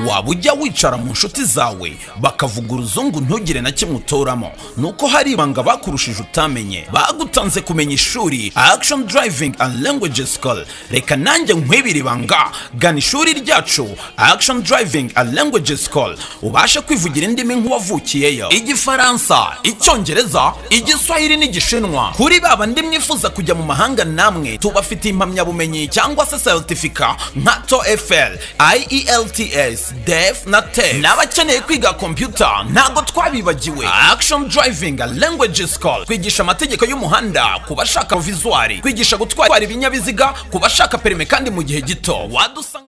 waba ujya wicara mu nshuti zawe bakavuga uruzungu ntugire na kimwe utoramo, nuko hari ibanga bakurushije utamenye, bagutanze kumenya ishuri Action Driving and Language School. Reka nanjye nkwibira ibanga, gana ishuri ryacu Action Driving and Language School ubashe kwivugira indimi nk'uwavukiyeyo: Igifaransa, Icyongereza, Igiswahili n'Igishinwa. Kuri baba ndi mwifuza kujya mu mahanga namwe tubafite impamyabumenyi cyangwa se certificate nka TOEFL, IELTS, DEF na TEF. N'abakeneye kwiga computer ntago twabibagiwe. Action Driving and Language School kwigisha amategeko y'umuhanda kubashaka visual, kwigisha gutwara ibinyabiziga kubashaka perime kandi mu gihe gito. Wadusanga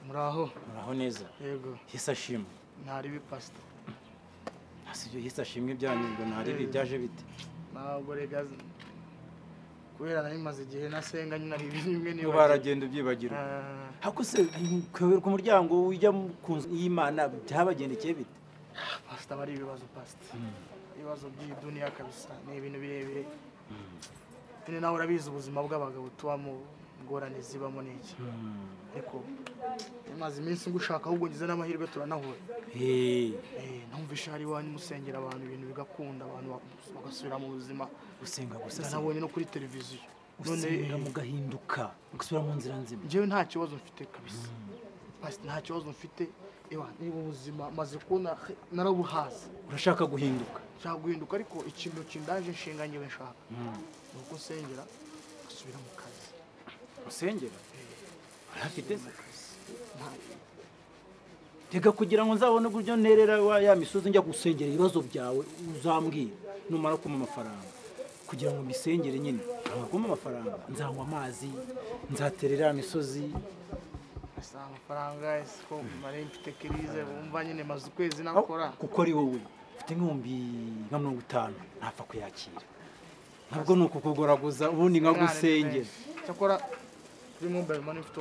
muraho neza. Yego. Hisashimwe. Ntari bi Pasteur. Asibyo hisashimwe byanyuzwe ntari bi byaje bite? Ntabwo rega kubera nari maze igihe nasenga nyina ari bimwe niyo baragenda byibagirwa. Hakuse ku muryango ujya ku y'Imana byabagendekeye bite? Pasteur bari ibibazo Pasteur. Ibibazo by'iduniya kabisa ni ibintu birebire. Ine nawe urabizi ubuzima bw'abagabo tubamo ngorane zibamo n'iki. Ariko maze iminsi ngushaka ahubwo ngize n'amahirwe turanahura. Numvisha hari wanyu musengera abantu ibintu bigakunda, abantu bagasubira mu buzima. Gusenga gusa nabonye no kuri televiziyo. None mugahinduka gusubira mu nzira nzima. Jewe nta kibazo mfite kabisa. Pastor nta kibazo mfite. Ewa ni ubuzima maze kubona narabuhaza. Urashaka guhinduka? Nshaka guhinduka ariko ikintu kindaje nshinganye we nshaka. Nuko nsengera gasubira mu kazi. Usengera? Arafite tega kugira ngo nzabone uburyo nerera ya misozi njya gusengera ibibazo byawe uzambwira numara kuma amafaranga kugira ngo misengere nyine kuma amafaranga nzanywa amazi nzaterera misozi asa amafaranga esiko mare mfite kirize umva nyine maze ukwezi nakora kuko ari wowe ufite nk'umbi nka 50 ntapfa kuyakira ntabwo nuko kugoraguza ubundi nka gusengera cyakora kuri mobile money mfite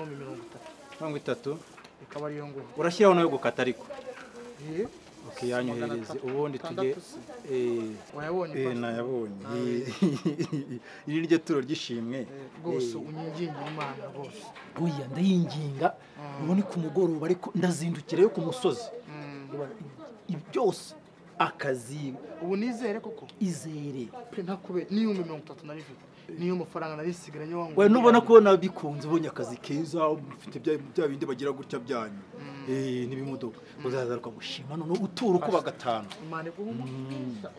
30 ikaba ari yo ngo urashyiraho nayo gukata ariko okay yanyohereze ubundi tujye wayabonye nayabonye iri ryo turo ryishimwe rwose unyingingira Imana rwose oya ndayinginga ubone ku mugoroba ariko ndazindukira yo ku musozi byose akazi ubu nizere koko izere pe ntakube niyo 30 narifite niyo mafaranga narisigaranye wangu we nubona ko nabikunze ubonye akazi keza ufite bya bindi bagira gutya byanyu n'ibimodoka uzazarwa gushima none utura uko bagatana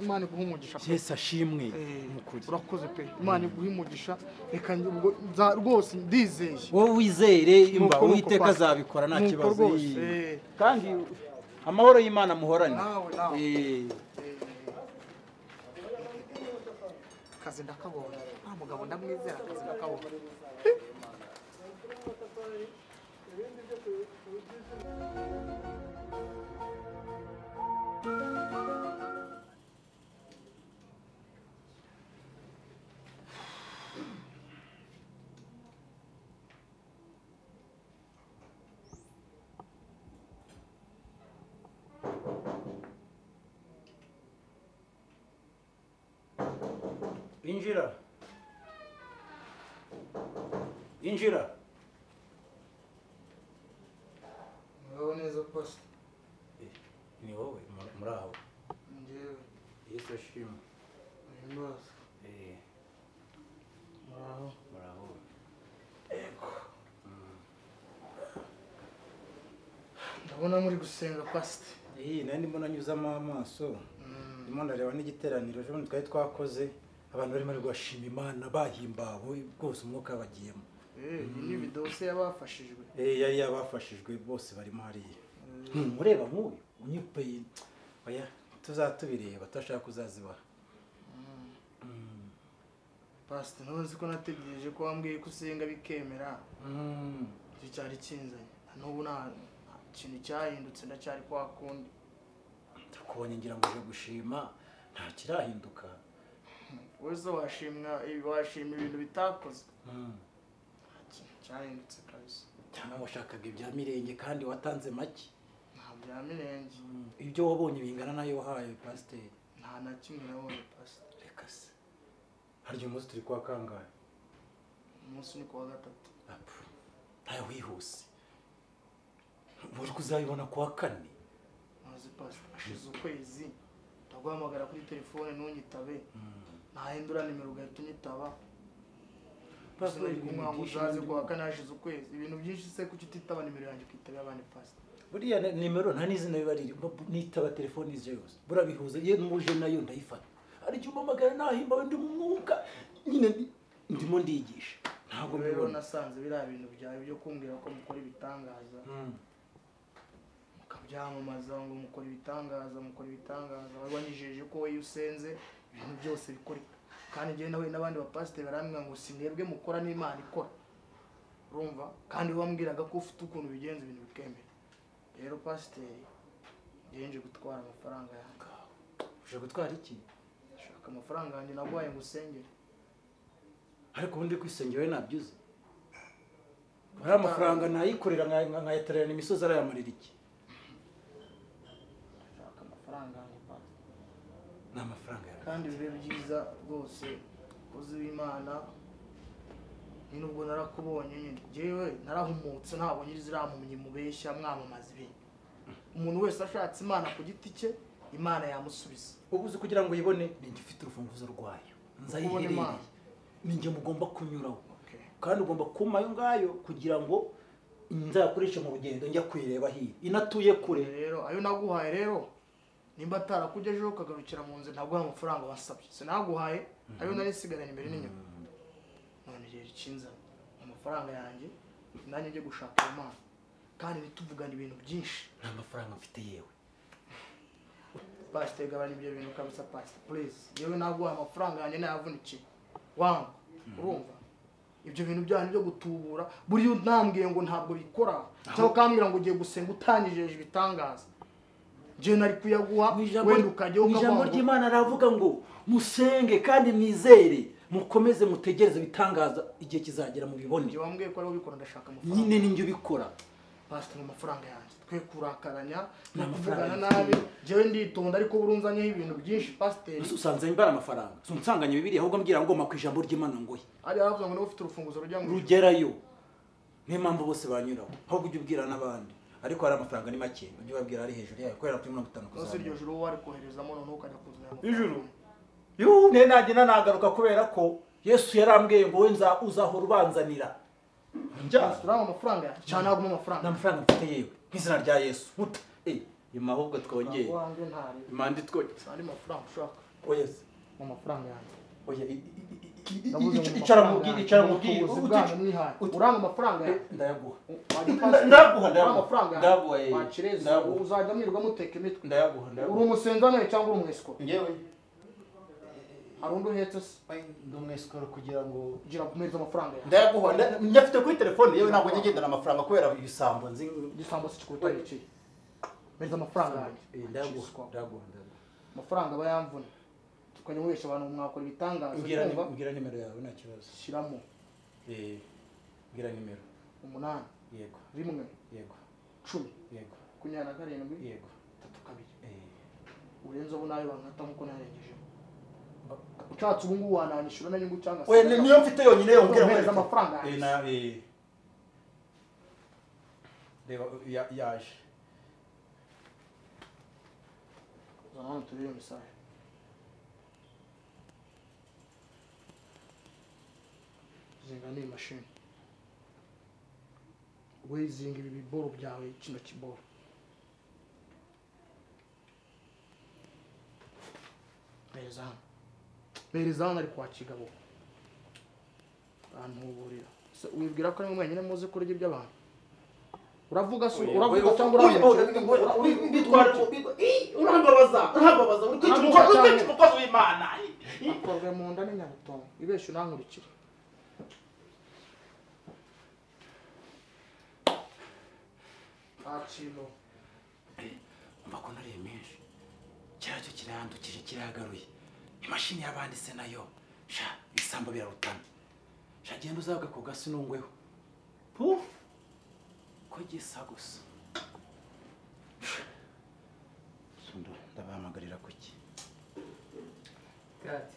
Imana guhumugisha Yesu ashimwe mukuri urakoze pe Imana guhumugisha reka ubwo rwose ndizeye wowe wizere imba Uwiteka azabikora nta kibazo kandi amahoro y'Imana muhorane kazi ndakabona mugabo ndamwizera kazi ndakabona Injira. neza Pastor. Ni wowe muraho. Ngewe. Yesu ashimwe. Imbaza. Muraho. Ego. Ndabona muri gusenga Pastor. Nandi mbona nyuzamo amaso. Ndimo ndareba n'igiteraniro ejo twari twakoze abantu barimo rwashima Imana bahimbawe rwose umwuka bagiyemo. Ni video se yabafashijwe. Yari yabafashijwe bose barimo hariya. Mureba nk'uyu unyipeye. Oya tuzatubireba tashaka kuzaziba. Pastor ntuzi ko nategereje ko wambwiye ko usenga bikemera icyo cyari kinzanye n'ubu nta kintu cyahindutse ndacyari kwa kundi ndakubonye ngira ngo uje gushima nta kirahinduka wese washima ibintu bitakoze cyahindutse kabisa cyangwa washakaga ibya mirenge kandi watanze make nta bya mirenge ibyo wabonye bingana nayo wahaye Pasteur nta na kimwe nabonye Pastor reka se harya umunsi turi kwa kangahe umunsi ni kuwa 3 ntayo wihuse buri kuzabibona kuwa 4 maze Pastor ashize ukwezi ndaguhamagara kuri telefone ntunyitabe nahindura nimero ugahita unyitaba Pastor kumwangu uzaze kuwa 4 hashize ukwezi ibintu byinshi se kuki utitaba nimero yanjye ukitaba abandi Pastor buriya nimero nta n'izina bibariri nitaba telefone izo yose burabihuza ye muje nayo ndayifata ari cyo umamagara nahimba ndi mu mwuka nyine ndimo ndigisha ntabwo rero nasanze bira bintu byawe byo kumbwira ko mukora ibitangaza mukabyamamaza ngo mukora ibitangaza babanyije ko we usenze ibintu byose bikoreka kandi ngiye nawe n'abandi ba pastor barambwira ngo sinebwe mukora n'Imana ikora urumva kandi wambwiraga ko ufite ukuntu bigenza ibintu bikemera rero pastor yenje gutwara amafaranga yanjye uje gutwara iki shaka amafaranga yanjye nagwaye ngo usengere ariko ubundi kwisengera we nabyuze ari amafaranga nayikorera nkayaterera imisozi arayamarira iki shaka amafaranga yanjye pastor n'amafaranga yawe kandi bibe byiza rwose uzi w'Imana ni nubwo narakubonye nyine jewe narahumutse ntabwo nyiziramumenye mubeshya mwamamaza ibintu umuntu wese ashatse Imana ku giti cye Imana yamusubiza ubuze kugira ngo yibone ninjye ufite urufunguzo rwayo nzayihereye ninjye mugomba kunyuraho kandi ugomba kumayo ngayo kugira ngo nzakoreshe mu rugendo njya kwireba hiri inatuye kure rero ayo naguhaye rero nimba atarakugejeho ukagarukira mu nzu ntabwo amafaranga wasabye sinaguhaye ayo nari sigaranye imbere n'inyuma none rero ikinza amafaranga yanjye nanjye ngiye gushaka Imana kandi nituvugana ibintu byinshi nta mafaranga mfite yewe Pastor gabanya ibyo bintu kabisa Pastor please yewe naguha amafaranga yanjye nayavunikiye wangu urumva ibyo bintu byanyu byo gutubura buri ntambwiye ngo ntabwo bikora cyangwa kambwira ngo ugiye gusenga utanyijeje ibitangaza je nari kuyaguha wenda ukajye ukavanga ijambo ry'Imana aravuga ngo musenge kandi mwizere mukomeze mutegereze bitangaza igihe kizagera mu bibone je wambwiye ko ari ubikora ndashaka amafaranga nyine ninjye ubikora Pastor amafaranga yanjye twe kurakaranya no kuvugana nabi jewe nditonda ariko burunzanyeho ibintu byinshi Pastor usanze imbara amafaranga sunsanganye bibiri ahubwo mbwira ngo makwa ijambo ry'Imana ngoye ari aravuga ngo niwe ufite urufunguzo rujya mu rugerayo niyo mpamvu bose banyuraho aho kujya ubwira n'abandi ariko hari amafaranga ni make ujye babwira ari hejuru yayo kwera kuri 50 kuzana iryo juru wari koherezamo none ukajya kuzana ijuru ne nagena nagaruka kubera ko Yesu yarambwiye ngo we uzahora ubanzanira njya turama amafaranga cyane naguma amafaranga n'amafaranga mfite yewe nk'izina rya Yesu muta imahubwo twongeye imandi twoje sandi mafaranga ushaka oyes mu mafaranga yanjye oya icara mubwira uranga amafaranga ndayaguha amafaranga ndaguha uzajya mwirwa muteka imitwe ndayaguha uri umusenzano cyangwa uri umwesko ngewe arundo hetse ndi umwesko kugira ngo gira kumeza amafaranga ndayaguha nyafite kuri telefone yewe ntabwo nyagendana amafaranga kubera ibisambo nzi igisambo sikikuta iki meza amafaranga yanjye ndayaguha amafaranga bayamvuna tukanye mubesha abantu mwakora ibitangaza ngira nimero yawe nta kibazo shiramo ngira nimero 8 yego 1 yego 10 yego 27 yego 32 urenzo bo nayo bankata muko narengeje ucatse ubu ngubu wananyishura na nyungu cyangwa we niyo mfite yonyine yo mbwira ngo amafaranga na reba yaje zana turiyo message zinga ni machine we zinga ibi biboro byawe kino kiboro Berizana ari kwa kigabo antuburira wibwira ko ari mwenyine muzi kurya iby'abantu uravuga cyangwa urambabaza uri kwica umukozi w'Imana akorwe mu nda n'inyabutongo ibeshye unankurikire akino umva ko nariye menshi cyacyo kirandukije kiragaruye imashini yabanditse nayo sha ibisambo birarutana sha genda uzaga ku gasi nungweho puf ko gisa gusa sundo ndabahamagarira kuki Kati